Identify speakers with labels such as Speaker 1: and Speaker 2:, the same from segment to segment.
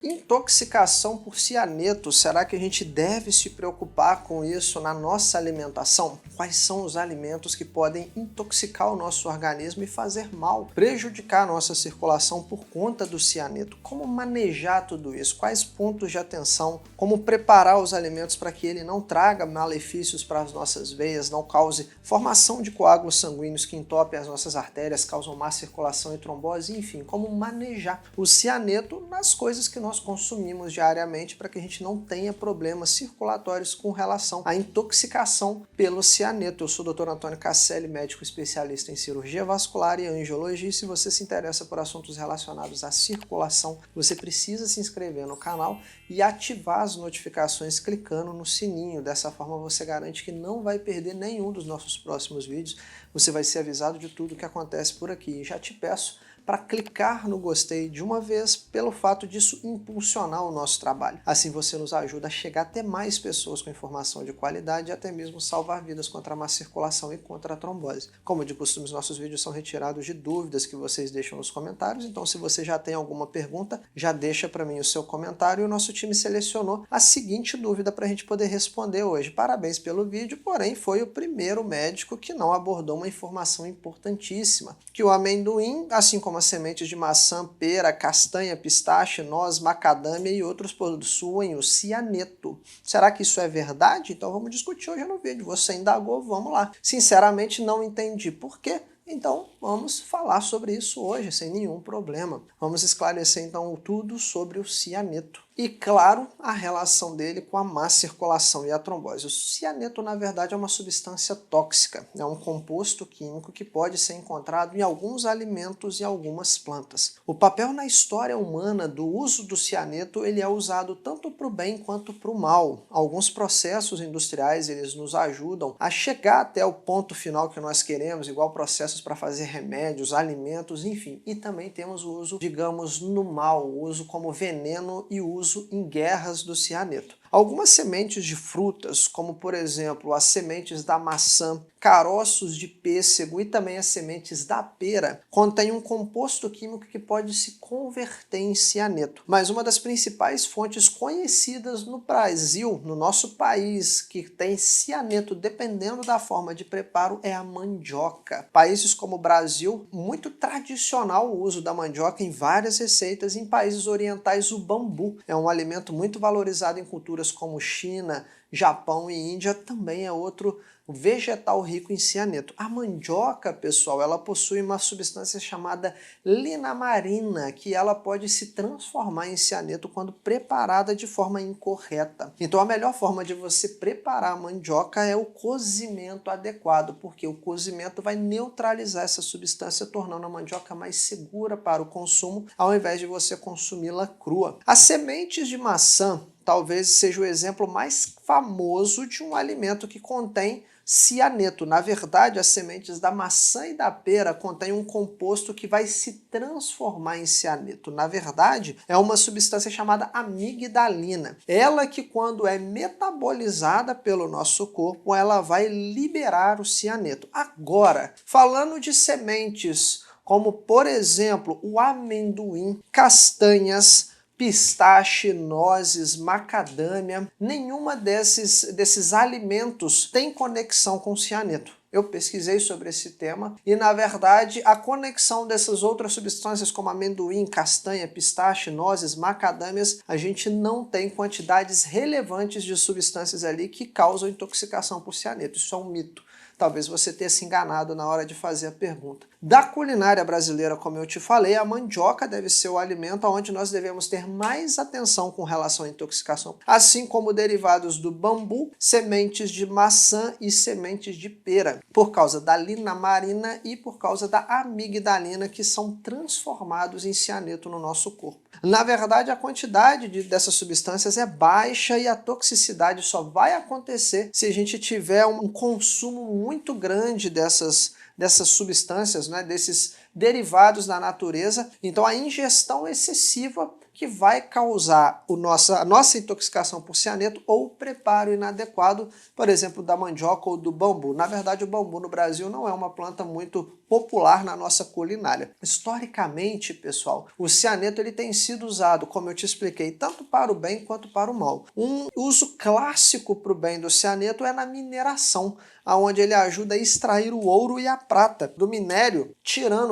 Speaker 1: Intoxicação por cianeto, será que a gente deve se preocupar com isso na nossa alimentação? Quais são os alimentos que podem intoxicar o nosso organismo e fazer mal, prejudicar a nossa circulação por conta do cianeto? Como manejar tudo isso? Quais pontos de atenção? Como preparar os alimentos para que ele não traga malefícios para as nossas veias, não cause formação de coágulos sanguíneos que entopem as nossas artérias, causam má circulação e trombose, enfim, como manejar o cianeto nas coisas que nós consumimos diariamente para que a gente não tenha problemas circulatórios com relação à intoxicação pelo cianeto. Eu sou o Dr. Antônio Casselli, médico especialista em cirurgia vascular e angiologia, e se você se interessa por assuntos relacionados à circulação, você precisa se inscrever no canal e ativar as notificações clicando no sininho. Dessa forma você garante que não vai perder nenhum dos nossos próximos vídeos, você vai ser avisado de tudo que acontece por aqui. E já te peço para clicar no gostei de uma vez, pelo fato disso impulsionar o nosso trabalho. Assim você nos ajuda a chegar até mais pessoas com informação de qualidade e até mesmo salvar vidas contra a má circulação e contra a trombose. Como de costume, os nossos vídeos são retirados de dúvidas que vocês deixam nos comentários, então se você já tem alguma pergunta, já deixa para mim o seu comentário e o nosso time selecionou a seguinte dúvida para a gente poder responder hoje. Parabéns pelo vídeo, porém foi o primeiro médico que não abordou uma informação importantíssima, que o amendoim, assim como as sementes de maçã, pera, castanha, pistache, noz, macadâmia e outros possuem o cianeto. Será que isso é verdade? Então vamos discutir hoje no vídeo. Você indagou, vamos lá. Sinceramente não entendi por quê. Então vamos falar sobre isso hoje sem nenhum problema. Vamos esclarecer então tudo sobre o cianeto. E, claro, a relação dele com a má circulação e a trombose. O cianeto, na verdade, é uma substância tóxica. É um composto químico que pode ser encontrado em alguns alimentos e algumas plantas. O papel na história humana do uso do cianeto ele é usado tanto para o bem quanto para o mal. Alguns processos industriais eles nos ajudam a chegar até o ponto final que nós queremos, igual processos para fazer remédios, alimentos, enfim. E também temos o uso, digamos, no mal, o uso como veneno e o uso em guerras do cianeto. Algumas sementes de frutas, como por exemplo as sementes da maçã, caroços de pêssego e também as sementes da pera, contêm um composto químico que pode se converter em cianeto. Mas uma das principais fontes conhecidas no Brasil, no nosso país, que tem cianeto dependendo da forma de preparo, é a mandioca. Países como o Brasil, muito tradicional o uso da mandioca em várias receitas. Em países orientais, o bambu é um alimento muito valorizado em culturas como China, Japão e Índia, também é outro vegetal rico em cianeto. A mandioca, pessoal, ela possui uma substância chamada linamarina, que ela pode se transformar em cianeto quando preparada de forma incorreta. Então a melhor forma de você preparar a mandioca é o cozimento adequado, porque o cozimento vai neutralizar essa substância, tornando a mandioca mais segura para o consumo, ao invés de você consumi-la crua. As sementes de maçã talvez seja o exemplo mais famoso de um alimento que contém cianeto. Na verdade, as sementes da maçã e da pera contêm um composto que vai se transformar em cianeto. Na verdade, é uma substância chamada amigdalina. Ela que, quando é metabolizada pelo nosso corpo, ela vai liberar o cianeto. Agora, falando de sementes como, por exemplo, o amendoim, castanhas, pistache, nozes, macadâmia, nenhuma desses alimentos tem conexão com cianeto. Eu pesquisei sobre esse tema e, na verdade, a conexão dessas outras substâncias como amendoim, castanha, pistache, nozes, macadâmias, a gente não tem quantidades relevantes de substâncias ali que causam intoxicação por cianeto. Isso é um mito. Talvez você tenha se enganado na hora de fazer a pergunta. Da culinária brasileira, como eu te falei, a mandioca deve ser o alimento onde nós devemos ter mais atenção com relação à intoxicação, assim como derivados do bambu, sementes de maçã e sementes de pera, por causa da linamarina e por causa da amigdalina, que são transformados em cianeto no nosso corpo. Na verdade, a quantidade dessas substâncias é baixa e a toxicidade só vai acontecer se a gente tiver um consumo muito grande dessas substâncias, né, desses derivados da natureza. Então a ingestão excessiva que vai causar a nossa intoxicação por cianeto ou preparo inadequado, por exemplo, da mandioca ou do bambu. Na verdade, o bambu no Brasil não é uma planta muito popular na nossa culinária. Historicamente, pessoal, o cianeto ele tem sido usado, como eu te expliquei, tanto para o bem quanto para o mal. Um uso clássico para o bem do cianeto é na mineração, onde ele ajuda a extrair o ouro e a prata do minério,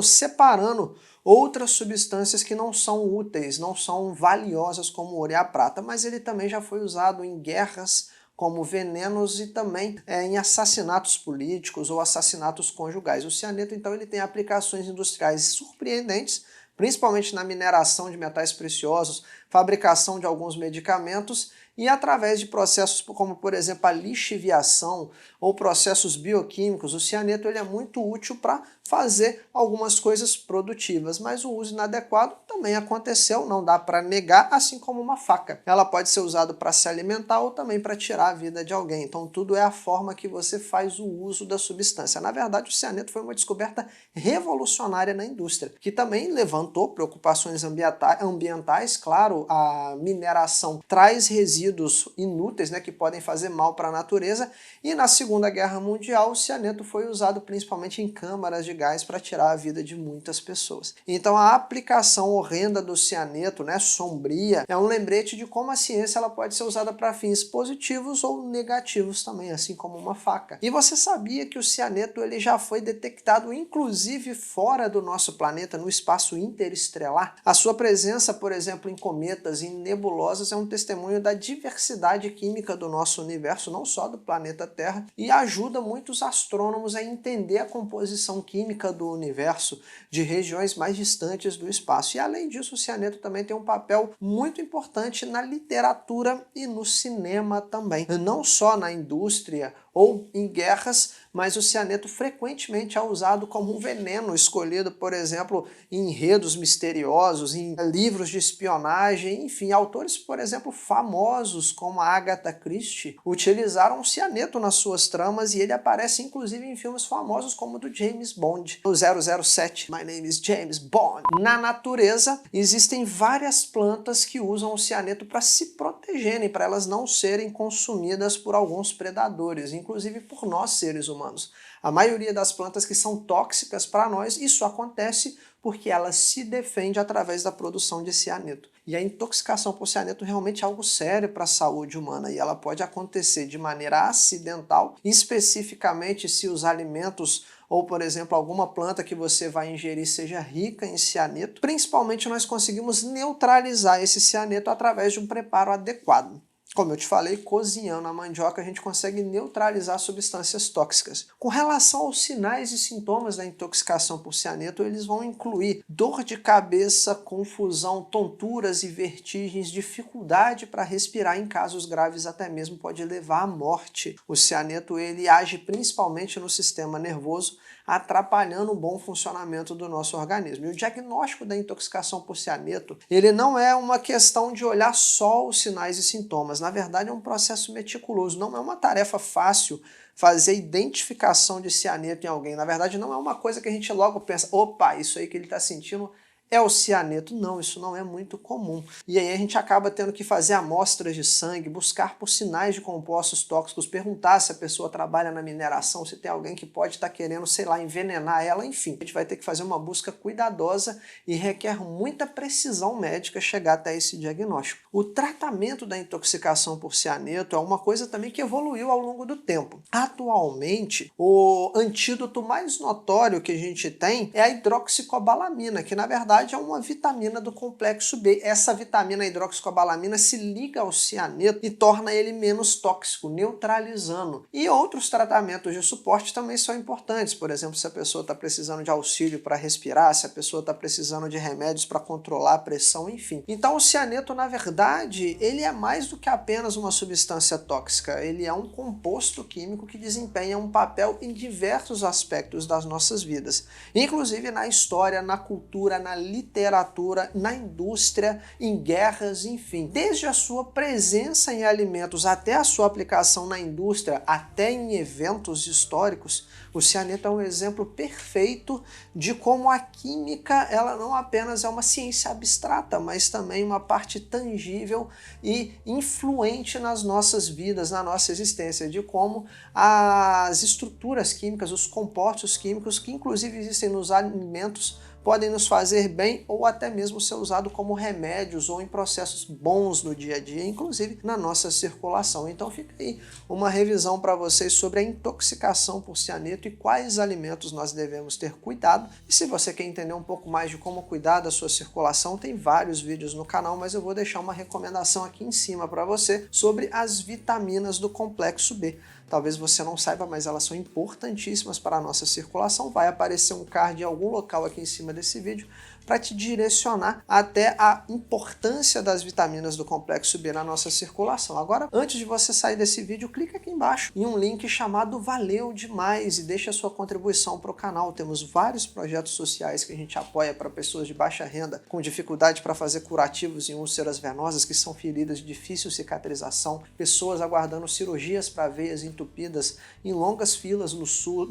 Speaker 1: separando outras substâncias que não são úteis, não são valiosas como o ouro e a prata, mas ele também já foi usado em guerras como venenos e também em assassinatos políticos ou assassinatos conjugais. O cianeto, então, ele tem aplicações industriais surpreendentes, principalmente na mineração de metais preciosos, fabricação de alguns medicamentos e através de processos como, por exemplo, a lixiviação ou processos bioquímicos. O cianeto ele é muito útil para fazer algumas coisas produtivas, mas o uso inadequado também aconteceu, não dá para negar, assim como uma faca. Ela pode ser usada para se alimentar ou também para tirar a vida de alguém. Então tudo é a forma que você faz o uso da substância. Na verdade, o cianeto foi uma descoberta revolucionária na indústria, que também levantou preocupações ambientais. Claro, a mineração traz resíduos inúteis, né, que podem fazer mal para a natureza, e na Segunda Guerra Mundial o cianeto foi usado principalmente em câmaras de gás para tirar a vida de muitas pessoas. Então a aplicação horrenda do cianeto, né, sombria, é um lembrete de como a ciência ela pode ser usada para fins positivos ou negativos também, assim como uma faca. E você sabia que o cianeto ele já foi detectado inclusive fora do nosso planeta, no espaço interestelar? A sua presença, por exemplo, em cometas e em nebulosas é um testemunho da diversidade química do nosso universo, não só do planeta Terra, e ajuda muitos astrônomos a entender a composição química do universo de regiões mais distantes do espaço. E além disso, o cianeto também tem um papel muito importante na literatura e no cinema também. Não só na indústria ou em guerras, mas o cianeto frequentemente é usado como um veneno escolhido, por exemplo, em enredos misteriosos, em livros de espionagem, enfim, autores, por exemplo, famosos como a Agatha Christie utilizaram o cianeto nas suas tramas e ele aparece inclusive em filmes famosos como o do James Bond, o 007, My Name is James Bond. Na natureza, existem várias plantas que usam o cianeto para se protegerem, para elas não serem consumidas por alguns predadores, inclusive por nós seres humanos. A maioria das plantas que são tóxicas para nós, isso acontece porque ela se defende através da produção de cianeto. E a intoxicação por cianeto realmente é algo sério para a saúde humana e ela pode acontecer de maneira acidental, especificamente se os alimentos ou, por exemplo, alguma planta que você vai ingerir seja rica em cianeto. Principalmente nós conseguimos neutralizar esse cianeto através de um preparo adequado. Como eu te falei, cozinhando a mandioca a gente consegue neutralizar substâncias tóxicas. Com relação aos sinais e sintomas da intoxicação por cianeto, eles vão incluir dor de cabeça, confusão, tonturas e vertigens, dificuldade para respirar, em casos graves até mesmo pode levar à morte. O cianeto ele age principalmente no sistema nervoso, atrapalhando o bom funcionamento do nosso organismo. E o diagnóstico da intoxicação por cianeto, ele não é uma questão de olhar só os sinais e sintomas. Na verdade, é um processo meticuloso. Não é uma tarefa fácil fazer identificação de cianeto em alguém. Na verdade, não é uma coisa que a gente logo pensa, opa, isso aí que ele está sentindo é o cianeto. Não, isso não é muito comum. E aí a gente acaba tendo que fazer amostras de sangue, buscar por sinais de compostos tóxicos, perguntar se a pessoa trabalha na mineração, se tem alguém que pode estar querendo, sei lá, envenenar ela, enfim. A gente vai ter que fazer uma busca cuidadosa e requer muita precisão médica chegar até esse diagnóstico. O tratamento da intoxicação por cianeto é uma coisa também que evoluiu ao longo do tempo. Atualmente, o antídoto mais notório que a gente tem é a hidroxicobalamina, que na verdade é uma vitamina do complexo B. Essa vitamina hidroxicobalamina se liga ao cianeto e torna ele menos tóxico, neutralizando. E outros tratamentos de suporte também são importantes. Por exemplo, se a pessoa está precisando de auxílio para respirar, se a pessoa está precisando de remédios para controlar a pressão, enfim. Então o cianeto, na verdade, ele é mais do que apenas uma substância tóxica. Ele é um composto químico que desempenha um papel em diversos aspectos das nossas vidas, inclusive na história, na cultura, na literatura, na indústria, em guerras, enfim. Desde a sua presença em alimentos até a sua aplicação na indústria, até em eventos históricos, o cianeto é um exemplo perfeito de como a química ela não apenas é uma ciência abstrata, mas também uma parte tangível e influente nas nossas vidas, na nossa existência, de como as estruturas químicas, os compostos químicos que inclusive existem nos alimentos podem nos fazer bem ou até mesmo ser usado como remédios ou em processos bons no dia a dia, inclusive na nossa circulação. Então fica aí uma revisão para vocês sobre a intoxicação por cianeto e quais alimentos nós devemos ter cuidado. E se você quer entender um pouco mais de como cuidar da sua circulação, tem vários vídeos no canal, mas eu vou deixar uma recomendação aqui em cima para você sobre as vitaminas do complexo B. Talvez você não saiba, mas elas são importantíssimas para a nossa circulação. Vai aparecer um card em algum local aqui em cima desse vídeo para te direcionar até a importância das vitaminas do complexo B na nossa circulação. Agora, antes de você sair desse vídeo, clica aqui embaixo em um link chamado Valeu Demais e deixa a sua contribuição para o canal. Temos vários projetos sociais que a gente apoia para pessoas de baixa renda com dificuldade para fazer curativos em úlceras venosas, que são feridas de difícil cicatrização, pessoas aguardando cirurgias para veias entupidas em longas filas no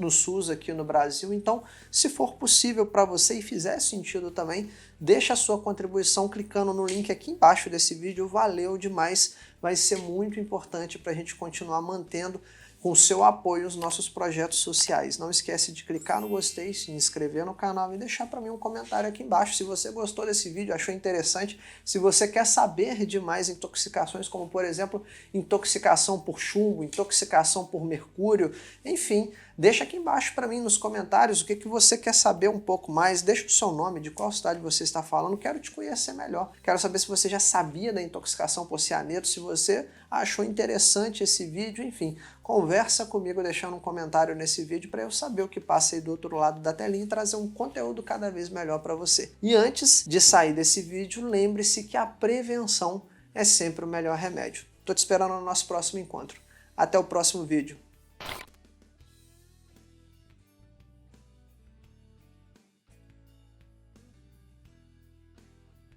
Speaker 1: SUS aqui no Brasil. Então, se for possível para você e fizer sentido também, deixa a sua contribuição clicando no link aqui embaixo desse vídeo. Valeu demais, vai ser muito importante para a gente continuar mantendo com o seu apoio os nossos projetos sociais. Não esquece de clicar no gostei, se inscrever no canal e deixar para mim um comentário aqui embaixo se você gostou desse vídeo, achou interessante, se você quer saber de mais intoxicações, como por exemplo, intoxicação por chumbo, intoxicação por mercúrio, enfim, deixa aqui embaixo para mim nos comentários o que você quer saber um pouco mais, deixa o seu nome, de qual cidade você está falando, quero te conhecer melhor, quero saber se você já sabia da intoxicação por cianeto, se você achou interessante esse vídeo, enfim, conversa comigo deixando um comentário nesse vídeo para eu saber o que passa aí do outro lado da telinha e trazer um conteúdo cada vez melhor para você. E antes de sair desse vídeo, lembre-se que a prevenção é sempre o melhor remédio. Estou te esperando no nosso próximo encontro. Até o próximo vídeo.